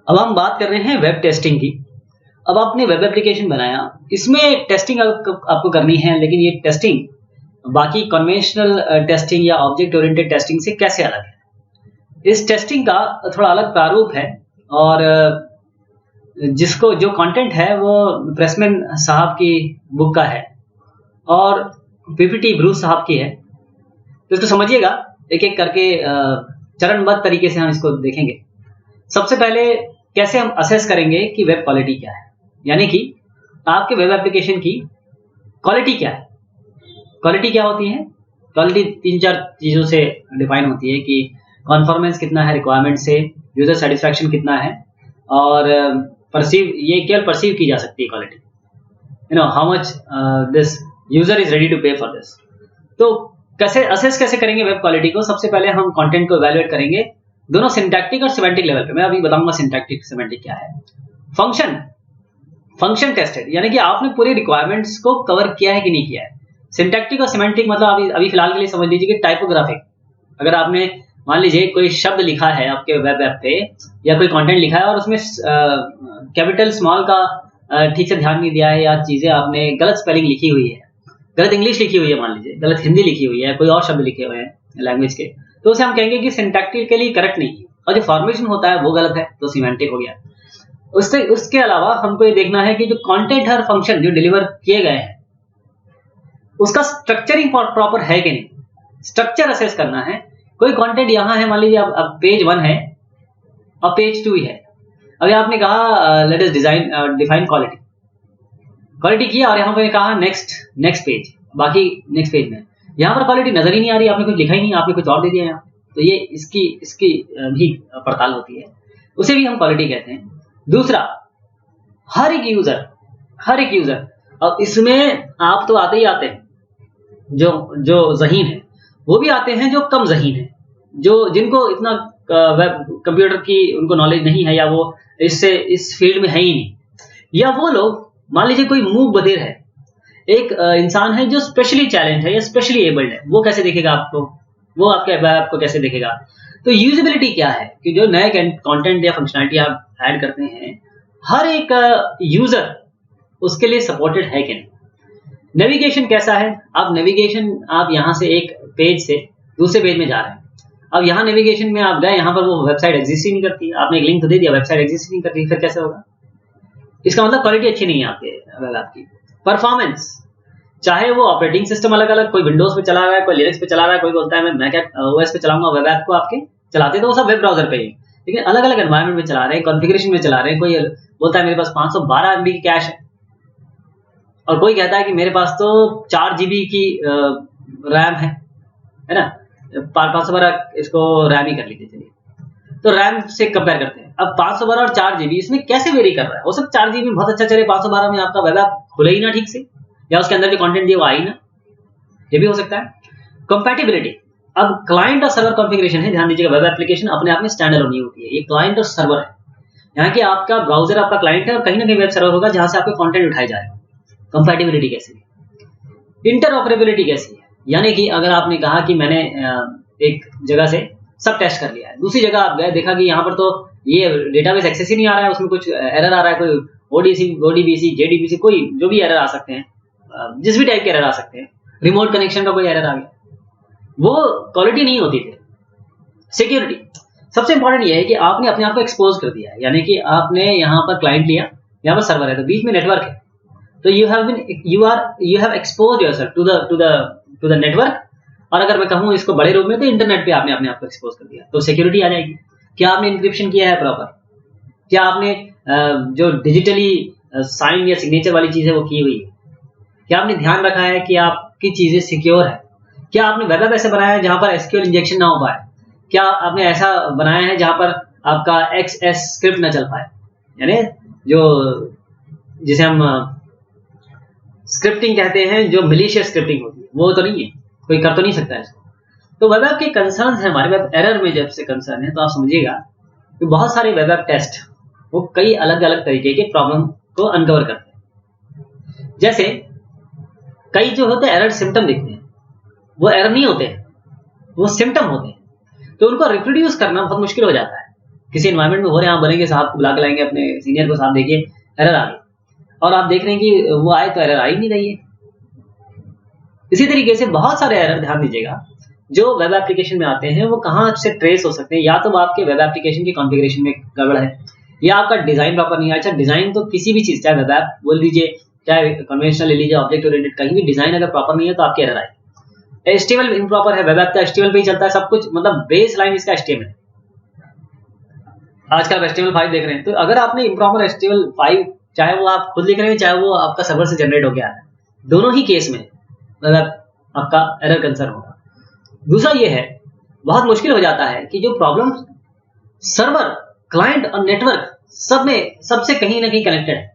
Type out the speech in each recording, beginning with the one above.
अब हम बात कर रहे हैं वेब टेस्टिंग की। अब आपने वेब एप्लीकेशन बनाया, इसमें टेस्टिंग आपको करनी है, लेकिन ये टेस्टिंग बाकी कन्वेंशनल टेस्टिंग या ऑब्जेक्ट ओरिएंटेड टेस्टिंग से कैसे अलग है। इस टेस्टिंग का थोड़ा अलग प्रारूप है और जिसको जो कंटेंट है वो प्रेसमैन साहब की बुक का है और पीपीटी ब्रूस साहब की है। तो इसको समझिएगा, एक एक करके चरणबद्ध तरीके से हम इसको देखेंगे। सबसे पहले कैसे हम असेस करेंगे कि वेब क्वालिटी क्या है, यानी कि आपके वेब एप्लीकेशन की क्वालिटी क्या है। क्वालिटी क्या होती है? क्वालिटी 3-4 चीज़ों से डिफाइन होती है कि कॉन्फॉर्मेंस कितना है रिक्वायरमेंट से, यूजर सेटिस्फैक्शन कितना है, और ये केवल परसीव की जा सकती है quality, how much this user is ready to pay for this. तो कैसे असेस कैसे करेंगे वेब क्वालिटी को? सबसे पहले हम कंटेंट को इवैल्यूएट करेंगे दोनों सिंटैक्टिक और सिमेंटिक लेवल पे। मैं अभी बताऊंगा सिंटैक्टिक सिमेंटिक क्या है। फंक्शन टेस्टेड, यानी कि आपने पूरी रिक्वायरमेंट्स को कवर किया है कि नहीं किया है। सिंटैक्टिक और सिमेंटिक मतलब अभी फिलहाल के लिए समझ लीजिए कि टाइपोग्राफिक। अगर आपने मान लीजिए कोई शब्द लिखा है आपके वेब ऐप पे या कोई कंटेंट लिखा है और उसमें कैपिटल स्मॉल का ठीक से ध्यान नहीं दिया है, या चीजें आपने गलत स्पेलिंग लिखी हुई है, गलत इंग्लिश लिखी हुई है, मान लीजिए गलत हिंदी लिखी हुई है, कोई और शब्द लिखे हुए हैं लैंग्वेज के, तो उसे हम कहेंगे कि सिंटैक्टिकली करेक्ट नहीं है, और जो फॉर्मेशन होता है वो गलत है, तो सिमेंटिक हो गया। उसके अलावा हमको ये देखना है कि जो कंटेंट और फंक्शन जो डिलीवर किए गए हैं उसका स्ट्रक्चरिंग प्रॉपर है कि नहीं, स्ट्रक्चर असेस करना है। कोई कंटेंट यहाँ है, मान लीजिए अब पेज 1 है और पेज 2 है। अभी आपने कहा लेट अस डिफाइन क्वालिटी किया और यहाँ पे कहा नेक्स्ट पेज, बाकी नेक्स्ट पेज में यहाँ पर क्वालिटी नजर ही नहीं आ रही, आपने कुछ लिखा ही नहीं, आपने कुछ और दे दिया यहाँ, तो ये इसकी भी पड़ताल होती है, उसे भी हम क्वालिटी कहते हैं। दूसरा, हर एक यूजर, अब इसमें आप तो आते ही आते हैं, जो ज़हीन है वो भी आते हैं, जो कम ज़हीन है, जिनको इतना वेब कंप्यूटर की उनको नॉलेज नहीं है, या वो इस फील्ड में है ही नहीं, या वो लोग मान लीजिए कोई मूक बधिर है, एक इंसान है जो स्पेशली चैलेंज है या स्पेशली एबल्ड है, वो कैसे देखेगा आपको, वो आपके ऐप को कैसे देखेगा। तो यूजेबिलिटी क्या है कि जो नए कंटेंट या फंक्शनलिटी आप ऐड करते हैं, हर एक यूजर उसके लिए सपोर्टेड है कि नहीं। नेविगेशन कैसा है? अब नेविगेशन, आप यहाँ से एक पेज से दूसरे पेज में जा रहे हैं, अब यहाँ नेविगेशन में आप गए, यहाँ पर वो वेबसाइट एग्जिस्ट ही नहीं करती, आपने एक लिंक तो दे दिया, वेबसाइट एग्जिस्ट नहीं करती, फिर कैसे होगा? इसका मतलब क्वालिटी अच्छी नहीं है आपकी। परफॉर्मेंस, चाहे वो ऑपरेटिंग सिस्टम अलग अलग, कोई विंडोज पे चला रहा है, कोई लिनक्स पे चला रहा है, कोई बोलता है मैं क्या ओएस पे चलाऊंगा वेब ऐप को, आपके चलाते तो वो सब वेब ब्राउजर पे ही, लेकिन अलग अलग एनवायरनमेंट में चला रहे हैं, कॉन्फ़िगरेशन में चला रहे हैं। कोई बोलता है मेरे पास 512 MB की कैश है, और कोई कहता है कि मेरे पास तो 4 GB की रैम है ना, 512 इसको रैम ही कर लीजिए चलिए, तो रैम से कंपेयर करते हैं। अब 512 और 4 GB इसमें कैसे वेरी कर रहा है? हो सकता है 4 GB में बहुत अच्छा चले, 512 में आपका वेब ऐप खुले ही ना ठीक से, या उसके अंदर जो कंटेंट दिए वो आई ना, ये भी हो सकता है। कंपैटिबिलिटी, अब क्लाइंट और सर्वर कॉन्फ़िगरेशन है, ध्यान दीजिएगा, वेब एप्लीकेशन अपने आप में स्टैंड अलोन नहीं होती है, ये क्लाइंट और सर्वर है। यहाँ की आपका ब्राउजर आपका क्लाइंट है और कहीं ना कहीं वेब सर्वर होगा जहां से आपके कंटेंट उठाए जा रहे हैं। कंपैटिबिलिटी कैसी है? इंटरऑपरेबिलिटी कैसी है? यानी कि अगर आपने कहा कि मैंने एक जगह से सब टेस्ट कर लिया है, दूसरी जगह आप गए, देखा कि यहाँ पर तो ये डेटाबेस एक्सेस ही नहीं आ रहा है, उसमें कुछ एरर आ रहा है, कोई ओडीबीसी, जेडीबीसी, कोई जो भी एरर आ सकते हैं, जिस भी टाइप के एरर आ सकते हैं, रिमोट कनेक्शन का कोई एरर आ गया, वो क्वालिटी नहीं होती थी। सिक्योरिटी, सबसे इंपॉर्टेंट ये है कि आपने अपने आप को एक्सपोज कर दिया है, यानी कि आपने यहाँ पर क्लाइंट लिया, यहाँ पर सर्वर है, तो बीच में नेटवर्क है, तो you have expose yourself to the network, और अगर मैं कहूँ इसको बड़े रूप में तो इंटरनेट पे आपने अपने आप को एक्सपोज कर दिया, तो सिक्योरिटी आ जाएगी। क्या आपने इंक्रिप्शन किया है प्रॉपर? क्या आपने जो डिजिटली साइन या सिग्नेचर वाली चीज है वो की हुई है? क्या आपने ध्यान रखा है कि आपकी चीजें सिक्योर है? क्या आपने वेब ऐप ऐसे बनाया है जहां पर एसक्यूएल इंजेक्शन ना हो पाए? क्या आपने ऐसा बनाया है जहां पर आपका XS स्क्रिप्ट ना चल पाए, यानी जो जिसे हम स्क्रिप्टिंग कहते हैं, जो मिलिशियस स्क्रिप्टिंग होती है, वो तो नहीं है, कोई कर तो नहीं सकता है इसको। तो वेब ऐप के कंसर्न है हमारे, वेब एरर में जब से कंसर्न है, तो आप समझिएगा कि बहुत सारे वेब ऐप टेस्ट वो कई अलग अलग तरीके के प्रॉब्लम को अनकवर करते हैं। जैसे कई जो होते हैं एरर सिम्टम दिखते हैं, वो एरर नहीं होते हैं, वो सिम्टम होते हैं, तो उनको रिप्रोड्यूस करना बहुत मुश्किल हो जाता है किसी एनवायरनमेंट में हो रहे हैं, आप बोलेंगे साहब को बुला के लाएंगे अपने सीनियर को, साहब देखिए एरर आ गई, और आप देख रहे हैं कि वो आए तो एरर आ ही नहीं रही है। इसी तरीके से बहुत सारे एरर, ध्यान दीजिएगा, जो वेब एप्लीकेशन में आते हैं वो कहाँ से ट्रेस हो सकते हैं। या तो वो आपके वेब एप्लीकेशन की कॉन्फ़िगरेशन में गड़बड़ है, या आपका डिजाइन प्रॉपर नहीं है। अच्छा, डिजाइन तो किसी भी चीज, चाहे वेब ऐप बोल दीजिए, चाहे कन्वेंशनल ले लीजिए, ऑब्जेक्ट ओरिएंटेड, कहीं भी डिजाइन अगर प्रॉपर नहीं है तो आपके एरर आए। HTML इम्प्रॉपर है, वेब ऐप का HTML पे ही चलता है सब कुछ, मतलब बेस लाइन इसका HTML है। आजकल आप HTML5 देख रहे हैं, तो अगर आपने इम्प्रॉपर HTML5, चाहे वो आप खुद लिख रहे हैं चाहे वो आपका सर्वर से जनरेट हो गया है, दोनों ही केस में मतलब आपका एरर कंसर्न होगा। दूसरा ये है, बहुत मुश्किल हो जाता है कि जो प्रॉब्लम सर्वर, क्लाइंट और नेटवर्क सब में सबसे कहीं ना कहीं कनेक्टेड है,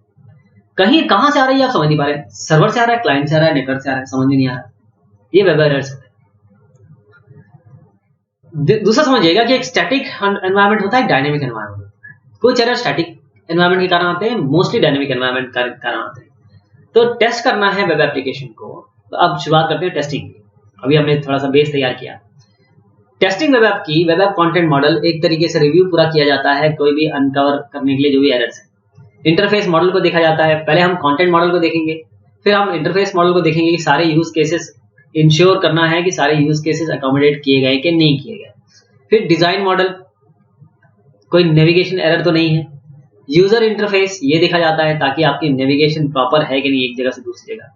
कहीं कहां से आ रही है आप समझ नहीं पा रहे, सर्वर से आ रहा है, क्लाइंट से आ रहा है, नेटवर्क से आ रहा है, समझ में नहीं आ रहा। ये वेब एरर्स होते हैं। दूसरा समझिएगा कि एक स्टैटिक एनवायरनमेंट होता है, एक डायनेमिक एनवायरनमेंट होता है। कुछ एरर स्टैटिक एनवायरनमेंट के कारण आते हैं, मोस्टली डायनेमिक एनवायरनमेंट के कारण आते हैं। तो टेस्ट करना है वेब एप्लीकेशन को, तो अब शुरुआत करते हैं टेस्टिंग की। अभी हमने थोड़ा सा बेस तैयार किया। टेस्टिंग वेब ऐप की, वेब ऐप कंटेंट मॉडल, एक तरीके से रिव्यू पूरा किया जाता है कोई भी अनकवर करने के लिए जो भी एरर्स है। इंटरफेस मॉडल को देखा जाता है, पहले हम कंटेंट मॉडल को देखेंगे, फिर हम इंटरफेस मॉडल को देखेंगे कि सारे यूज केसेस, इंश्योर करना है कि सारे यूज केसेस अकोमोडेट किए गए कि नहीं किए गए। फिर डिजाइन मॉडल, कोई नेविगेशन एरर तो नहीं है। यूजर इंटरफेस, ये देखा जाता है ताकि आपकी नेविगेशन प्रॉपर है कि नहीं एक जगह से दूसरी जगह।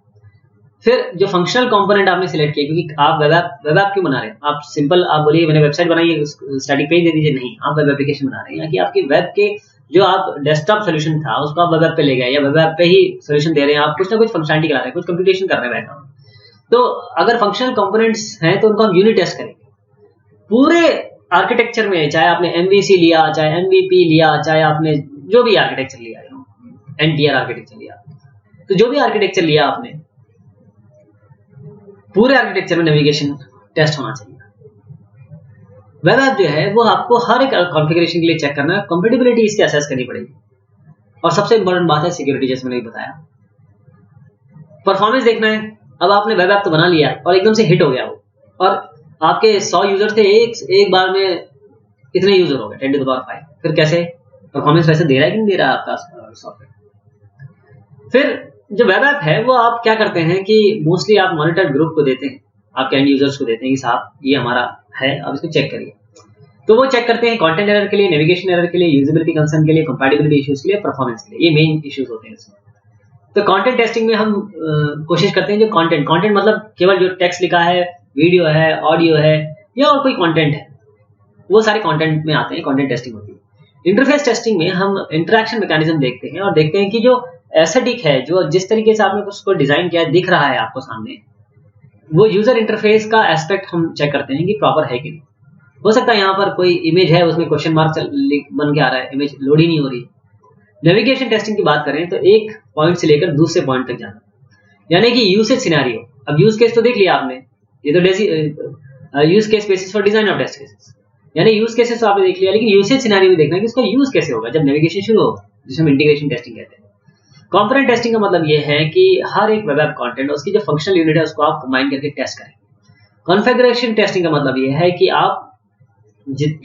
फिर जो फंक्शनल कंपोनेंट आपने सिलेक्ट किया, क्योंकि आप वेब ऐप क्यों बना रहे हैं, आप सिंपल आप बोलिए मैंने वेबसाइट बनाई है स्टैटिक पेज दे दीजिए, नहीं, आप वेब एप्लीकेशन बना रहे हैं कि आपकी वेब के जो आप डेस्कटॉप सोल्यूशन था उसको आप वेब ऐप पे ले गए, या वेब ऐप पे ही सोल्यूशन दे रहे हैं, आप कुछ ना कुछ फंक्शनलिटी करा रहे हैं, कुछ कंप्यूटेशन कर रहे हैं बैकग्राउंड। तो अगर फंक्शनल कंपोनेंट्स हैं तो उनको हम यूनिट टेस्ट करेंगे पूरे आर्किटेक्चर में, चाहे आपने MVC लिया, चाहे MVP लिया, चाहे आपने जो भी आर्किटेक्चर लिया, NTR आर्किटेक्चर लिया, तो जो भी आर्किटेक्चर लिया आपने, पूरे आर्किटेक्चर में नेविगेशन टेस्ट होना चाहिए। वेब ऐप जो है वो आपको हर एक कॉन्फ़िगरेशन के लिए चेक करना है, कंपैटिबिलिटी इसकी असेस करनी पड़ेगी, और सबसे इंपॉर्टेंट बात है सिक्योरिटी, जैसे मैंने बताया। परफॉर्मेंस देखना है। अब आपने वेब ऐप तो बना लिया और एकदम से हिट हो गया वो, और आपके 100 यूजर थे, एक बार में इतने यूजर हो गए 10 to the power 5, फिर कैसे परफॉर्मेंस वैसे दे रहा है कि नहीं दे रहा है आपका सॉफ्टवेयर। फिर जो वेब ऐप है वो आप क्या करते हैं कि मोस्टली आप मॉनिटर ग्रुप को देते हैं, आपके एंड यूजर्स को देते हैं कि साहब ये हमारा है, अब इसको चेक करिए। तो वो चेक करते हैं कंटेंट एरर के लिए, नेविगेशन एरर के लिए, यूजेबिलिटी कंसर्न के लिए, कंपैटिबिलिटी इश्यूज के लिए, परफॉर्मेंस के लिए, ये मेन इश्यूज होते हैं इसमें। तो कंटेंट टेस्टिंग में हम कोशिश करते हैं जो कंटेंट मतलब केवल जो टेक्स्ट लिखा है, वीडियो है, ऑडियो है, या और कोई कंटेंट है, वो सारे कंटेंट में आते हैं, कंटेंट टेस्टिंग होती है। इंटरफेस टेस्टिंग में हम इंटरेक्शन मैकेनिज्म देखते हैं और देखते हैं कि जो एस्थेटिक है, जो जिस तरीके से आपने उसको डिजाइन किया है, दिख रहा है आपको सामने, वो यूजर इंटरफेस का एस्पेक्ट हम चेक करते हैं कि प्रॉपर है कि नहीं। हो सकता है यहाँ पर कोई इमेज है, उसमें क्वेश्चन मार्क बन के आ रहा है, इमेज लोड ही नहीं हो रही। नेविगेशन टेस्टिंग की बात करें तो एक पॉइंट से लेकर दूसरे पॉइंट तक जाना, यानी कि यूसेज सिनेरियो। अब यूज केस तो देख लिया आपने, ये तो use case basis for design of test cases, यानी यूज केसेस तो आपने देख लिया, लेकिन यूसेज सिनेरियो भी देखना है कि इसका यूज कैसे होगा जब नेविगेशन शुरू होगा, जिसे हम इंटीग्रेशन टेस्टिंग कहते हैं। कंपोनेंट टेस्टिंग का मतलब ये है कि हर एक वेब ऐप कंटेंट, उसकी जो फंक्शनल यूनिट है उसको आप कंबाइन करके टेस्ट करें। कॉन्फ़िगरेशन टेस्टिंग का मतलब ये है कि आप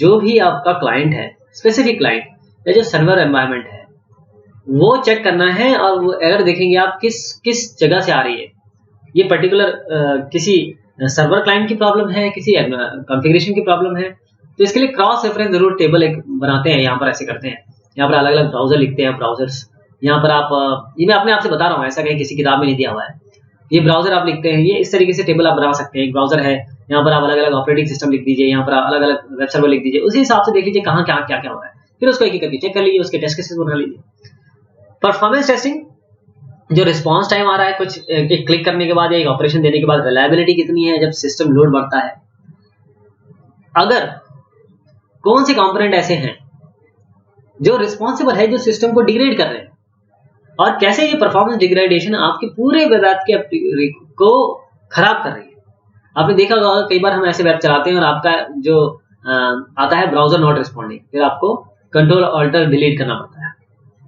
जो भी आपका क्लाइंट है, स्पेसिफिक क्लाइंट या जो सर्वर एनवायरनमेंट है, वो चेक करना है, और वो एरर देखेंगे आप किस जगह से आ रही है। ये पर्टिकुलर किसी सर्वर क्लाइंट की प्रॉब्लम है, किसी कॉन्फ़िगरेशन की प्रॉब्लम है, तो इसके लिए क्रॉस रेफरेंस जरूर टेबल एक बनाते हैं। यहाँ पर ऐसे करते हैं, यहाँ पर अलग अलग ब्राउजर लिखते हैं, ब्राउजर्स यहाँ पर आप, ये मैं अपने आप से बता रहा हूँ, ऐसा कहीं किसी किताब में नहीं दिया हुआ है। ये ब्राउजर आप लिखते हैं, ये इस तरीके से टेबल आप बना सकते हैं। एक ब्राउजर है, यहाँ पर आप अलग अलग ऑपरेटिंग सिस्टम लिख दीजिए, यहाँ पर अलग अलग वेब सर्वर लिख दीजिए, उसी हिसाब से देख लीजिए कहाँ क्या क्या क्या हो रहा है, फिर उसको एक एक करके चेक कर लीजिए, उसके टेस्ट केसेस बना लीजिए। परफॉर्मेंस टेस्टिंग, जो रिस्पॉन्स टाइम आ रहा है कुछ एक क्लिक करने के बाद या एक ऑपरेशन देने के बाद, रिलायबिलिटी कितनी है जब सिस्टम लोड बढ़ता है, अगर कौन से कंपोनेंट ऐसे हैं जो रिस्पॉन्सिबल है, जो सिस्टम को डिग्रेड कर रहे हैं, और कैसे ये परफॉर्मेंस डिग्रेडेशन आपके पूरे वेब ऐप के को खराब कर रही है। आपने देखा होगा कई बार हम ऐसे वेब चलाते हैं और आपका जो आता है ब्राउजर नॉट रिस्पॉन्डिंग, फिर आपको कंट्रोल ऑल्टर डिलीट करना पड़ता है।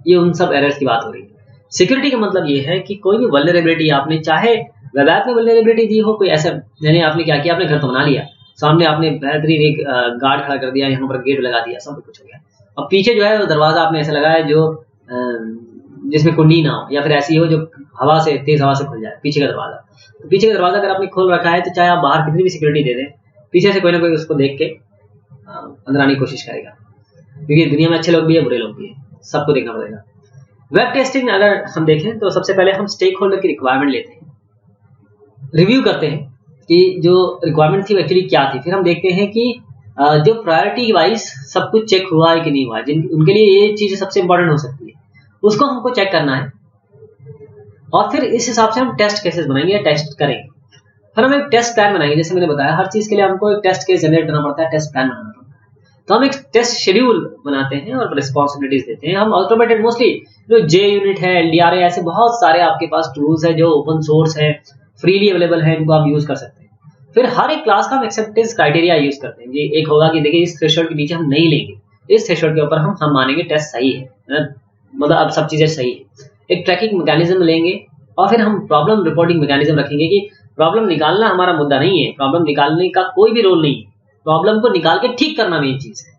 ये उन सब एरर्स की बात हो रही है। सिक्योरिटी का मतलब ये है कि कोई भी वल्नरेबिलिटी आपने, चाहे वेब ऐप में वल्नरेबिलिटी दी हो, कोई ऐसा, यानी आपने क्या किया, आपने घर तो बना लिया, सामने आपने बेहतरीन एक गार्ड खड़ा कर दिया, यहाँ पर गेट लगा दिया, सब कुछ हो गया, अब पीछे जो है वो दरवाजा आपने ऐसा लगाया जो जिसमें कुंडी ना हो, या फिर ऐसी हो जो हवा से, तेज हवा से खुल जाए, पीछे का दरवाजा। तो पीछे का दरवाजा अगर आपने खोल रखा है तो चाहे आप बाहर कितनी भी सिक्योरिटी दे दें, पीछे से कोई ना कोई उसको देख के अंदर आने की कोशिश करेगा, क्योंकि दुनिया में अच्छे लोग भी है, बुरे लोग भी है, सबको देखना पड़ेगा। वेब टेस्टिंग अगर हम देखें तो सबसे पहले हम स्टेक होल्डर की रिक्वायरमेंट लेते हैं, रिव्यू करते हैं कि जो रिक्वायरमेंट थी वो एक्चुअली क्या थी। फिर हम देखते हैं कि जो प्रायोरिटी वाइज सब कुछ चेक हुआ है कि नहीं हुआ है, जिन उनके लिए ये चीज़ें सबसे इंपॉर्टेंट हो सकती है, उसको हमको चेक करना है। और फिर इस हिसाब से हम टेस्ट केसेस बनाएंगे या टेस्ट करेंगे। फिर हम एक टेस्ट प्लान बनाएंगे। जैसे मैंने बताया, हर चीज़ के लिए हमको एक टेस्ट केस जनरेट करना पड़ता है, टेस्ट प्लान बनाना पड़ता है। तो हम एक टेस्ट शेड्यूल बनाते हैं और रिस्पॉन्सिबिलिटीज देते हैं। हम ऑटोमेटेड मोस्टली जो जे यूनिट है, LDRA, ऐसे बहुत सारे आपके पास टूल्स है जो ओपन सोर्स है, फ्रीली अवेलेबल है, इनको आप यूज कर सकते हैं। फिर हर एक क्लास का हम एक्सेप्टेंस क्राइटेरिया यूज करते हैं। जी एक होगा कि देखिए इस थ्रेशोल्ड के नीचे हम नहीं लेंगे, इस थ्रेशोल्ड के ऊपर हम मानेंगे टेस्ट सही है, मतलब अब सब चीजें सही है। एक ट्रैकिंग मैकेनिज्म लेंगे और फिर हम प्रॉब्लम रिपोर्टिंग मैकेनिज्म रखेंगे कि प्रॉब्लम निकालना हमारा मुद्दा नहीं है, प्रॉब्लम निकालने का कोई भी रोल नहीं है, प्रॉब्लम को निकाल के ठीक करना मेन चीज है।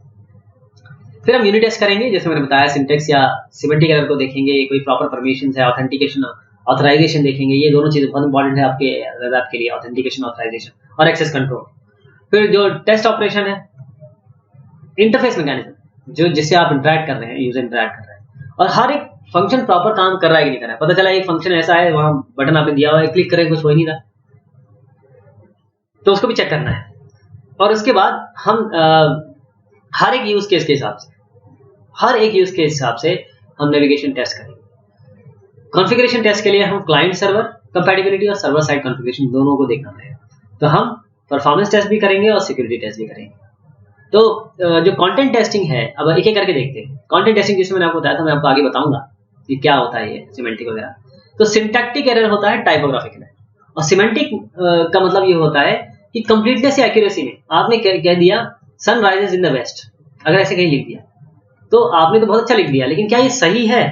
फिर हम यूनिट टेस्ट करेंगे, जैसे मैंने बताया सिंटेक्स या सिमेंटिक एरर को देखेंगे, कोई प्रॉपर परमिशंस है, ऑथेंटिकेशन, ऑथराइजेशन देखेंगे। ये दोनों चीजें बहुत इंपॉर्टेंट है आपके वेब ऐप के लिए, ऑथेंटिकेशन, ऑथराइजेशन और एक्सेस कंट्रोल। फिर जो टेस्ट ऑपरेशन है, इंटरफेस मैकेनिज्म, जो जिससे आप इंटरेक्ट कर रहे हैं, यूजर इंटरेक्ट कर रहे हैं, और हर एक फंक्शन प्रॉपर काम कर रहा है कि नहीं कर रहा है। पता चला एक फंक्शन ऐसा है, वहां बटन आपने दिया हुआ है, क्लिक करें कुछ हो ही नहीं रहा, तो उसको भी चेक करना है। और उसके बाद हम हर एक यूज केस के हिसाब से, हर एक यूज के हिसाब से हम नेविगेशन टेस्ट करेंगे। कॉन्फ़िगरेशन टेस्ट के लिए हम क्लाइंट सर्वर कंपैटिबिलिटी और सर्वर साइड कॉन्फ़िगरेशन दोनों को देखना पड़ेगा। तो हम परफॉर्मेंस टेस्ट भी करेंगे और सिक्योरिटी टेस्ट भी करेंगे। तो जो कंटेंट टेस्टिंग है, अब एक एक करके देखते हैं। कंटेंट टेस्टिंग जिसमें मैंने आपको बताया था, मैं आपको आगे बताऊंगा कि क्या होता है ये सिमेंटिक वगैरह। तो सिंटैक्टिक एरर होता है टाइपोग्राफिक एरर, और सिमेंटिक का मतलब ये होता है कि कंप्लीटनेस या एक्यूरेसी में आपने कह दिया sun rises in the west, अगर ऐसे कहीं लिख दिया तो आपने तो बहुत अच्छा लिख दिया, लेकिन क्या ये सही है?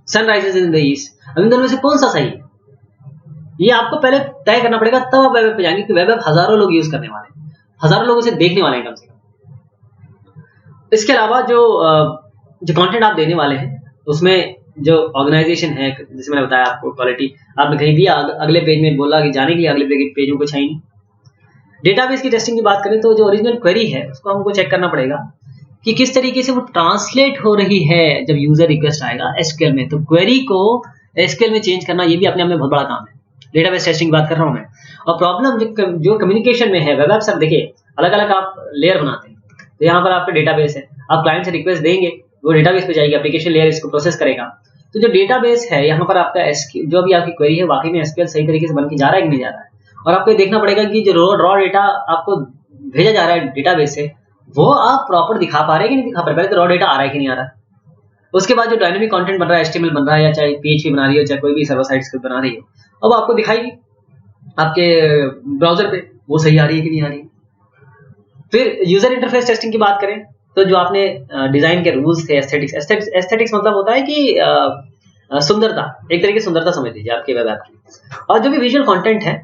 Sun rises in the east, अब इन दोनों में से कौन सा सही है, ये आपको पहले तय करना पड़ेगा, तब आप वेब पे जाएंगे। कि वेब हजारों लोग यूज करने वाले हैं, हजारों लोग इसे देखने वाले हैं कम से कम। इसके अलावा जो कंटेंट आप देने वाले हैं, उसमें जो ऑर्गेनाइजेशन है, जैसे मैंने बताया आपको क्वालिटी आपने कहीं दिया, अगले पेज में बोला कि जाने के लिए अगले पेज में कुछ है नहीं। डेटाबेस की टेस्टिंग की बात करें तो जो ओरिजिनल क्वेरी है उसको हमको चेक करना पड़ेगा कि किस तरीके से वो ट्रांसलेट हो रही है। जब यूजर रिक्वेस्ट आएगा एसक्यूएल में, तो क्वेरी को एसक्यूएल में चेंज करना ये भी अपने आप में बहुत बड़ा काम है। डेटाबेस टेस्टिंग की बात कर रहा हूं मैं। और प्रॉब्लम जो कम्युनिकेशन में है, वेब ऐप सब देखिए अलग अलग आप लेयर बनाते हैं। तो यहाँ पर आपका डेटाबेस है, आप क्लाइंट से रिक्वेस्ट देंगे, वो डेटाबेस पे जाएगी, एप्लीकेशन लेयर इसको प्रोसेस करेगा। तो जो डेटाबेस है यहाँ पर आपका जो भी आपकी क्वेरी है वाकई में एसक्यूएल सही तरीके से बन के जा रहा है कि नहीं जा रहा है। और आपको देखना पड़ेगा कि जो रॉ डेटा आपको भेजा जा रहा है डेटाबेस से, वो आप प्रॉपर दिखा पा रहे हैं कि नहीं दिखा पा रहे। पहले तो रॉ डेटा आ रहा है कि नहीं आ रहा है। उसके बाद जो डायनेमिक कंटेंट बन रहा है, HTML बन रहा है, या चाहे PHP बना रही हो, चाहे कोई भी सर्वर साइड स्क्रिप्ट बना रही हो, अब आपको दिखाएगी आपके ब्राउजर पे वो सही आ रही है कि नहीं आ रही है। फिर यूजर इंटरफेस टेस्टिंग की बात करें तो जो आपने डिजाइन के रूल्स थे, एस्थेटिक्स मतलब होता है कि सुंदरता, एक तरीके से सुंदरता समझ लीजिए आपके वेब ऐप की। और जो भी विजुअल कंटेंट है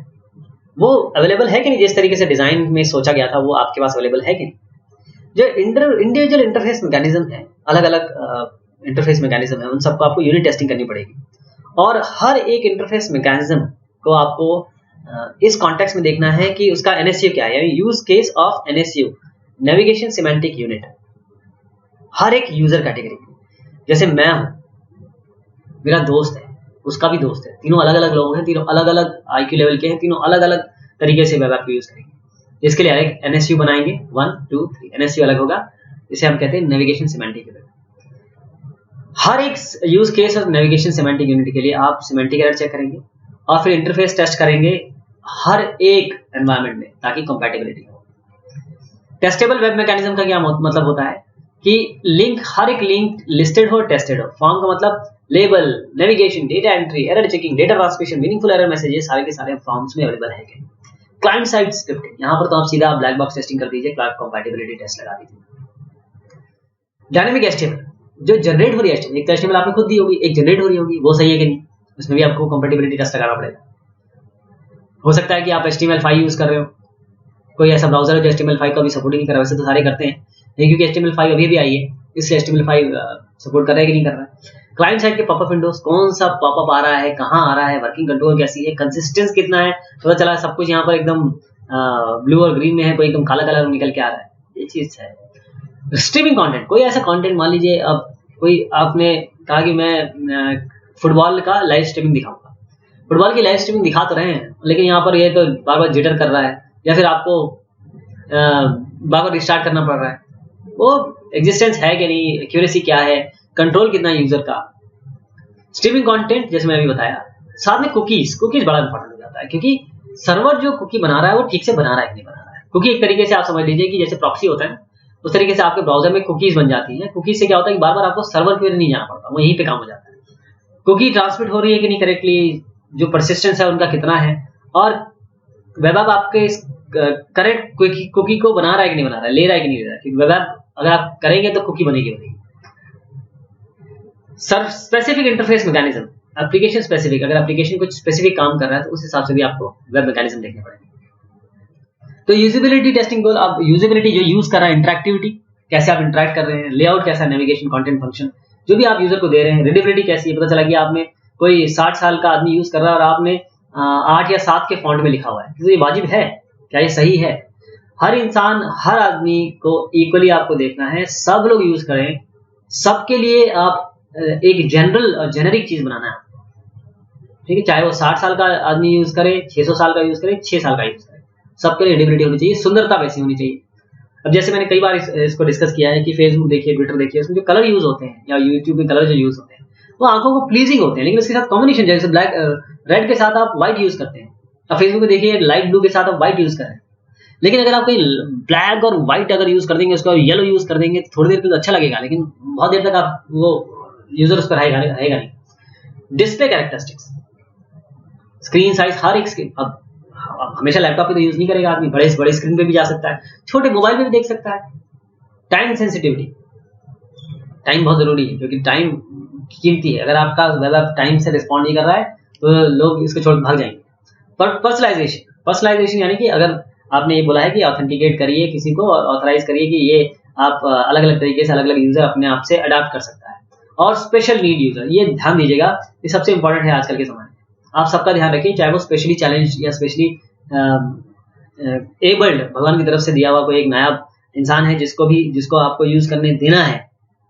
वो अवेलेबल है कि नहीं, जिस तरीके से डिजाइन में सोचा गया था वो आपके पास अवेलेबल है कि नहीं। जो इंडिविजुअल इंटरफेस मैकेनिज्म है, अलग अलग इंटरफेस मैकेनिज्म है, उन सबको आपको यूनिट टेस्टिंग करनी पड़ेगी। और हर एक इंटरफेस मैकेनिज्म को आपको इस कॉन्टेक्स्ट में देखना है कि उसका NSU क्या है, यानी use case of NSU, navigation semantic unit. हर एक यूजर कैटेगरी, जैसे मैं हूं, मेरा दोस्त है, उसका भी दोस्त है, तीनों अलग अलग लोग हैं, तीनों अलग अलग IQ लेवल के हैं, तीनों अलग अलग तरीके से वेब ऐप को यूज करेंगे। इसके लिए एक NSU बनाएंगे, 1 2 3 NSU अलग होगा, इसे हम कहते हैं नेविगेशन सिमेंटिक यूनिट। हर एक यूज केस और नेविगेशन सिमेंटिक यूनिट के लिए आप सिमेंटिक एरर चेक करेंगे और फिर इंटरफेस टेस्ट करेंगे हर एक एनवायरनमेंट में, ताकि कंपैटिबिलिटी हो। टेस्टेबल वेब मैकेनिज्म का क्या मतलब होता है कि लिंक, हर एक लिंक लिस्टेड हो, टेस्टेड हो। फॉर्म का मतलब label, navigation, data entry, error checking, data transmission, meaningful error messages, सारे के सारे फॉर्म्स में अवेलेबल है। क्लाइंट साइड स्क्रिप्टिंग, यहाँ पर तो आप सीधा ब्लैक बॉक्स टेस्टिंग कर दीजिए, क्लाइंट कंपैटिबिलिटी टेस्ट लगा दीजिए। डायनेमिक HTML, जो जनरेट हो रही है HTML, एक HTML आपने खुद दी होगी, एक जनरेट हो रही होगी, वो सही है कि नहीं, उसमें भी आपको कंपैटिबिलिटी टेस्ट लगाना पड़ेगा। हो सकता है कि आप HTML5 यूज कर रहे हो, कोई ऐसा ब्राउजर है जो HTML5 का भी सपोर्ट नहीं कर रहा, वैसे तो सारे करते हैं, लेकिन क्योंकि HTML5 अभी भी आई है, इसलिए HTML5 सपोर्ट कर रहा है कि नहीं कर रहा है। क्लाइंट साइड के पॉपअप विंडोज, कौन सा पॉपअप आ रहा है, कहाँ आ रहा है, वर्किंग कंट्रोल कैसी है, कंसिस्टेंस कितना है, पता चला सब कुछ यहाँ पर एकदम ब्लू और ग्रीन में है, कोई एकदम काला कलर निकल के आ रहा है, ये चीज है। स्ट्रीमिंग कंटेंट, कोई ऐसा कंटेंट मान लीजिए अब कोई आपने कहा कि मैं फुटबॉल का लाइव स्ट्रीमिंग दिखाऊंगा, फुटबॉल की लाइव स्ट्रीमिंग दिखा तो रहे हैं, लेकिन यहाँ पर ये तो बार बार जिटर कर रहा है, या फिर आपको बार बार रिस्टार्ट करना पड़ रहा है, वो एग्जिस्टेंस है कि नहीं, एक्यूरेसी क्या है, कंट्रोल कितना है यूजर का। स्ट्रीमिंग कंटेंट जैसे मैंने अभी बताया, साथ में कुकीज बड़ा इंपॉर्टेंट हो जाता है, क्योंकि सर्वर जो कुकी बना रहा है वो ठीक से बना रहा है कि नहीं बना रहा है। कुकी एक तरीके से आप समझ लीजिए कि जैसे प्रॉक्सी होता है, उस तरीके से आपके ब्राउजर में कुकीज बन जाती हैं। कुकीज से क्या होता है कि बार बार आपको सर्वर पे नहीं जाना पड़ता, वो यहीं पे काम हो जाता है। कुकी ट्रांसमिट हो रही है कि नहीं करेक्टली, जो परसिस्टेंस है उनका कितना है, और वेब ऐप आपके इस करेक्ट कुकी को बना रहा है कि नहीं बना रहा है, ले रहा है कि नहीं ले रहा है। क्योंकि वेब ऐप अगर आप करेंगे तो कुकी बनेगी। Specific interface mechanism, application specific, अगर एप्लीकेशन कुछ स्पेसिफिक काम कर रहा है तो उस हिसाब से भी आपको वेब मैकेनिज्म देखने पड़ेंगे। तो यूजेबिलिटी टेस्टिंग गोल, आप यूजेबिलिटी जो यूज कर रहा है, इंटरेक्टिविटी कैसे आप इंटरेक्ट कर रहे हैं, लेआउट कैसा, नेविगेशन, कंटेंट, फंक्शन जो भी आप यूजर को दे रहे हैं, रीडेबिलिटी कैसी है, पता चला कि आपने कोई 60 साल का आदमी यूज कर रहा है और आपने 8 या 7 के फॉन्ट में लिखा हुआ है, तो ये वाजिब है क्या, ये सही है? हर इंसान, हर आदमी को इक्वली आपको देखना है, सब लोग यूज करें, सबके लिए आप एक जनरल और जेनेरिक चीज बनाना है, ठीक है? चाहे वो 60 साल का आदमी यूज करे, 600 साल का यूज करे, 6 साल का यूज करे, सबके लिए रीडेबिलिटी होनी चाहिए, सुंदरता वैसी होनी चाहिए। अब जैसे मैंने कई बार इसको डिस्कस किया है कि फेसबुक देखिए, ट्विटर देखिए, उसमें जो कलर यूज होते हैं या यूट्यूब में कलर जो यूज होते हैं वो आंखों को प्लीजिंग होते हैं, लेकिन उसके साथ कॉम्बिनेशन, जैसे ब्लैक रेड के साथ आप व्हाइट यूज करते हैं, अब फेसबुक में देखिए लाइट ब्लू के साथ आप व्हाइट यूज कर रहे हैं, लेकिन अगर आप कोई ब्लैक और व्हाइट अगर यूज कर देंगे, उसको येलो यूज कर देंगे तो थोड़ी देर के लिए अच्छा लगेगा, लेकिन बहुत देर तक आप वो यूजर उस पर रहेगा नहीं। डिस्प्ले कैरेक्टरिस्टिक्स, स्क्रीन साइज, हर एक स्क्रीन, अब हमेशा लैपटॉप पे तो यूज नहीं करेगा आदमी, बड़े स्क्रीन पे भी जा सकता है, छोटे मोबाइल पे भी देख सकता है। टाइम सेंसिटिविटी, टाइम बहुत जरूरी है, क्योंकि टाइम कीमती है, अगर आपका वेब ऐप टाइम से रिस्पॉन्ड नहीं कर रहा है तो लोग इसको छोड़ भाग जाएंगे। पर पर्सनलाइजेशन यानी कि अगर आपने ये बोला है कि ऑथेंटिकेट करिए किसी को और ऑथराइज करिए कि ये आप अलग अलग तरीके से अलग अलग यूजर अपने आप से अडाप्ट कर सकता है। और स्पेशल नीड यूजर, ये ध्यान दीजिएगा, ये सबसे इंपॉर्टेंट है आजकल के समय में, आप सबका ध्यान रखिए, चाहे वो स्पेशली चैलेंज या स्पेशली एबल्ड, भगवान की तरफ से दिया हुआ कोई एक नायाब इंसान है जिसको आपको यूज करने देना है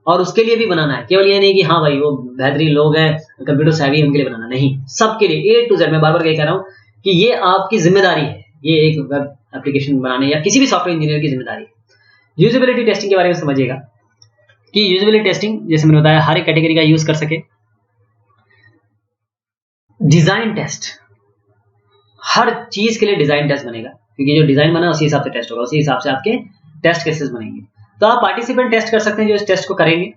और उसके लिए भी बनाना है। केवल ये नहीं कि हाँ भाई वो बेहतरीन लोग हैं, कंप्यूटर सेवी, उनके लिए बनाना नहीं, सबके लिए A to Z। मैं बार बार कह रहा हूँ कि ये आपकी जिम्मेदारी है, ये एक वेब एप्लीकेशन बनाने या किसी भी सॉफ्टवेयर इंजीनियर की जिम्मेदारी है। यूजेबिलिटी टेस्टिंग के बारे में समझिएगा कि यूजेबिलिटी टेस्टिंग, जैसे मैंने बताया, हर एक कैटेगरी का यूज कर सके। डिजाइन टेस्ट, हर चीज के लिए डिजाइन टेस्ट बनेगा, क्योंकि जो डिजाइन बना उसी हिसाब से टेस्ट होगा, उसी हिसाब से आपके टेस्ट केसेस बनेंगे। तो आप पार्टिसिपेंट टेस्ट कर सकते हैं जो इस टेस्ट को करेंगे,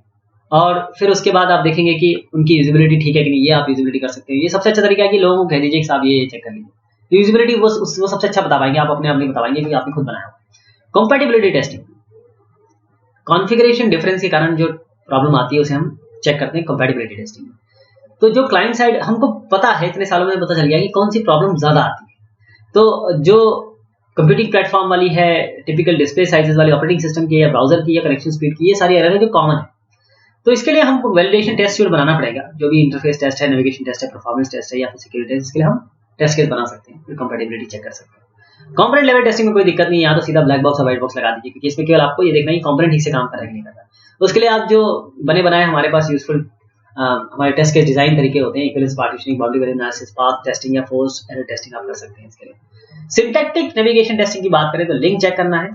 और फिर उसके बाद आप देखेंगे कि उनकी यूजेबिलिटी ठीक है कि नहीं, ये आप यूजेबिलिटी कर सकते हैं। ये सबसे अच्छा तरीका है कि लोगों को कह दीजिए कि साहब ये चेक कर लीजिए, यूजेबिलिटी वो सबसे अच्छा बता पाएंगे, आप अपने आप नहीं बता पाएंगे क्योंकि आपने खुद बनाया हुआ। कंपैटिबिलिटी टेस्टिंग, कॉन्फ़िगरेशन डिफरेंस के कारण जो प्रॉब्लम आती है उसे हम चेक करते हैं कंपैटिबिलिटी टेस्टिंग में। तो जो क्लाइंट साइड, हमको पता है, इतने सालों में पता चल गया कि कौन सी प्रॉब्लम ज्यादा आती है। तो जो कंप्यूटिंग प्लेटफॉर्म वाली है, टिपिकल डिस्प्ले साइजेस वाली, ऑपरेटिंग सिस्टम की या ब्राउजर की या कनेक्शन स्पीड की, ये सारी एरर है जो कॉमन है। तो इसके लिए हमको वैलिडेशन टेस्ट सूट बनाना पड़ेगा, जो भी इंटरफेस टेस्ट है, नेविगेशन टेस्ट है, परफॉर्मेंस टेस्ट है या फिर सिक्योरिटी टेस्ट, इसके लिए हम टेस्ट केस बना सकते हैं, फिर कंपैटिबिलिटी चेक कर सकते हैं। कंपोनेंट लेवल टेस्टिंग में कोई दिक्कत नहीं है, या तो सीधा ब्लैक बॉक्स और व्हाइट बॉक्स लगा दीजिए, क्योंकि इसमें केवल आपको ये देखना है कि कंपोनेंट ठीक से काम कर रहा है कि नहीं कर रहा। उसके लिए आप जो बने बनाए हमारे पास यूजफुल हमारे टेस्ट के डिजाइन तरीके होते हैं, equivalence partitioning, boundary value analysis, path testing या फोर्स एरर टेस्टिंग आप कर सकते हैं। इसके लिए सिंटैक्टिक नेविगेशन टेस्टिंग की बात करें तो लिंक चेक करना है,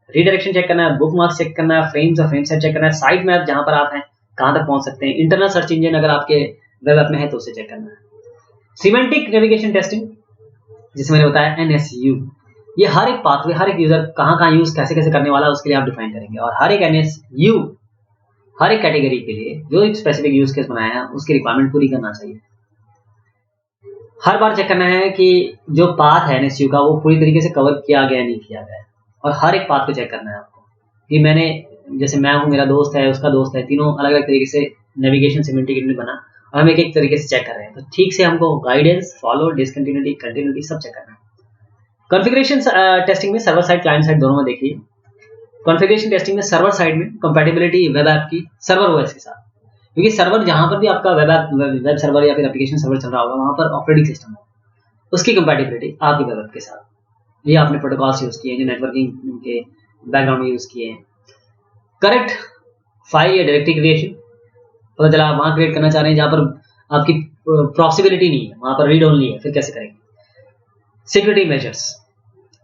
रीडायरेक्शन चेक करना है, बुक मार्क्स चेक करना है, फ्रेम्स और फ्रेम सेट चेक करना है, साइट मैप जहां पर आप हैं कहां तक पहुंच सकते हैं, इंटरनल सर्च इंजन अगर आपके वेब ऐप में है तो उसे चेक करना है। सिमेंटिक नेविगेशन टेस्टिंग, जिसे मैंने बताया NSU, ये हर एक पाथवे, हर एक यूजर कहां यूज कैसे कैसे करने वाला है उसके लिए आप डिफाइन करेंगे, और हर एक NSU हर एक कैटेगरी के लिए जो एक स्पेसिफिक यूज केस बनाया है उसकी रिक्वायरमेंट पूरी करना चाहिए। हर बार चेक करना है कि जो पाथ है NSU का वो पूरी तरीके से कवर किया गया नहीं किया गया, और हर एक पाथ को चेक करना है आपको कि मैंने, जैसे मैं हूं, मेरा दोस्त है, उसका दोस्त है, तीनों अलग अलग तरीके से नेविगेशन सिमेंटिक बना और हम एक एक तरीके से चेक कर रहे हैं, तो ठीक से हमको गाइडेंस, फॉलो, डिसकंटिन्यूटी, कंटिन्यूटी सब चेक करना है। कॉन्फ़िगरेशन टेस्टिंग में सर्वर साइड, क्लाइंट साइड दोनों में देखिए, कॉन्फ़िगरेशन टेस्टिंग में सर्वर साइड में कंपैटिबिलिटी वेब ऐप की सर्वर ओएस के साथ, क्योंकि सर्वर जहां पर भी आपका वेब सर्वर या फिर एप्लीकेशन सर्वर चल रहा होगा वहां पर ऑपरेटिंग सिस्टम होगा, उसकी कंपैटिबिलिटी आपकी वेब ऐप के साथ। ये आपने प्रोटोकॉल्स यूज किए हैं जो नेटवर्किंग के बैकग्राउंड में यूज किए हैं। करेक्ट फाइल या डायरेक्टरी क्रिएशन, पता चला आप वहां क्रिएट करना चाह रहे हैं जहां पर आपकी पॉसिबिलिटी नहीं है, वहां पर रीड ओनली है, फिर कैसे करेंगे। Security measures,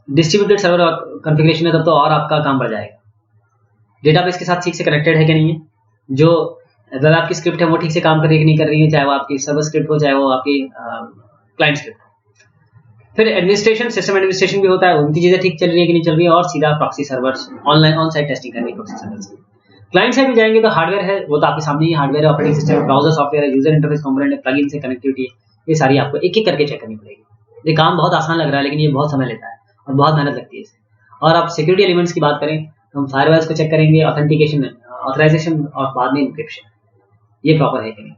distributed server configuration है तब तो और आपका काम बढ़ जाएगा। डेटाबेस के साथ ठीक से कनेक्टेड है कि नहीं है, जो वेब ऐप की स्क्रिप्ट है वो ठीक से काम कर रही है कि नहीं कर रही है, चाहे वो आपकी सर्वर स्क्रिप्ट हो चाहे वो आपकी क्लाइंट स्क्रिप्ट हो। फिर एडमिनिस्ट्रेशन, सिस्टम एडमिनिस्ट्रेशन भी होता है, उनकी चीजें ठीक चल रही है कि नहीं चल रही है, और सीधा proxy servers online on site testing करनी प्रॉक्सी सर्वर्स की। क्लाइंट साइड में जाएंगे तो हार्डवेयर है, वो तो आपके सामने ही हार्डवेयर है, ऑपरेटिंग सिस्टम, ब्राउजर सॉफ्टवेयर है, यूजर इंटरफेस कंपोनेंट है, प्लगइन से कनेक्टिविटी, ये सारी आपको एक एक करके चेक करनी पड़ेगी। ये काम बहुत आसान लग रहा है लेकिन ये बहुत समय लेता है और बहुत मेहनत लगती है इसे। और आप सिक्योरिटी एलिमेंट्स की बात करें तो हम फायरवॉल्स को चेक करेंगे, ऑथेंटिकेशन, ऑथराइजेशन और बाद में इंक्रिप्शन, ये प्रॉपर है कि नहीं।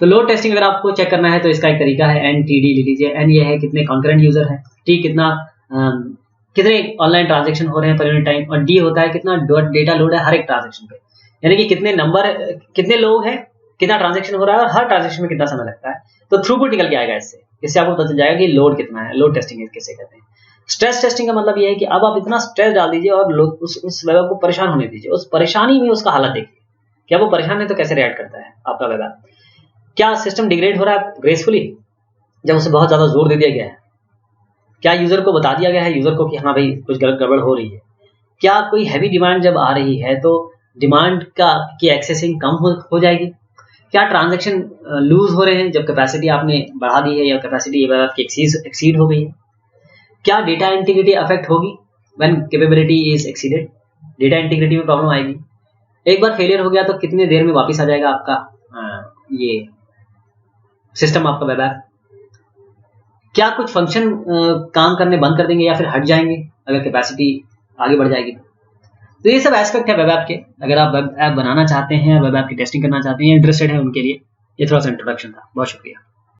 तो लोड टेस्टिंग अगर आपको चेक करना है तो इसका एक तरीका है NTD ले लीजिए। N ये है कितने कॉन्करेंट यूजर है, T कितना कितने ऑनलाइन ट्रांजेक्शन हो रहे हैं पर यूनिट टाइम, और D होता है कितना डेटा लोड है हर एक ट्रांजेक्शन पे, यानी कि कितने नंबर, कितने लोग हैं, कितना ट्रांजेक्शन हो रहा है और हर ट्रांजेक्शन में कितना समय लगता है। तो थ्रूपुट निकल के आएगा इससे आपको पता चल जाएगा कि लोड कितना है। लोड टेस्टिंग किसे कहते हैं। स्ट्रेस टेस्टिंग का मतलब ये है कि अब आप इतना स्ट्रेस डाल दीजिए और लोग उस वेब को परेशान होने दीजिए, उस परेशानी में उसका हालत देखिए, क्या वो परेशान है तो कैसे रिएक्ट करता है आपका वेब ऐप। क्या सिस्टम डिग्रेड हो रहा है ग्रेसफुली जब उसे बहुत ज्यादा जोर दे दिया गया है, क्या यूजर को बता दिया गया है यूजर को कि हाँ भाई कुछ गलत गड़बड़ हो रही है, क्या कोई हैवी डिमांड जब आ रही है तो डिमांड की एक्सेसिंग कम हो जाएगी, क्या ट्रांजैक्शन लूज हो रहे हैं जब कैपेसिटी आपने बढ़ा दी है या कैपेसिटी वेब ऐप की एक्सीड हो गई है, क्या डेटा इंटीग्रिटी अफेक्ट होगी when capability is exceeded, data integrity में प्रॉब्लम आएगी। एक बार फेलियर हो गया तो कितने देर में वापस आ जाएगा आपका ये सिस्टम, आपका वेब ऐप। क्या कुछ फंक्शन काम करने बंद कर देंगे या फिर हट जाएंगे अगर कैपेसिटी आगे बढ़ जाएगी। तो ये सब एस्पेक्ट है वेब ऐप के। अगर आप वेब ऐप बनाना चाहते हैं, वेब ऐप की टेस्टिंग करना चाहते हैं, इंटरेस्टेड है उनके लिए ये थोड़ा सा इंट्रोडक्शन था। बहुत शुक्रिया।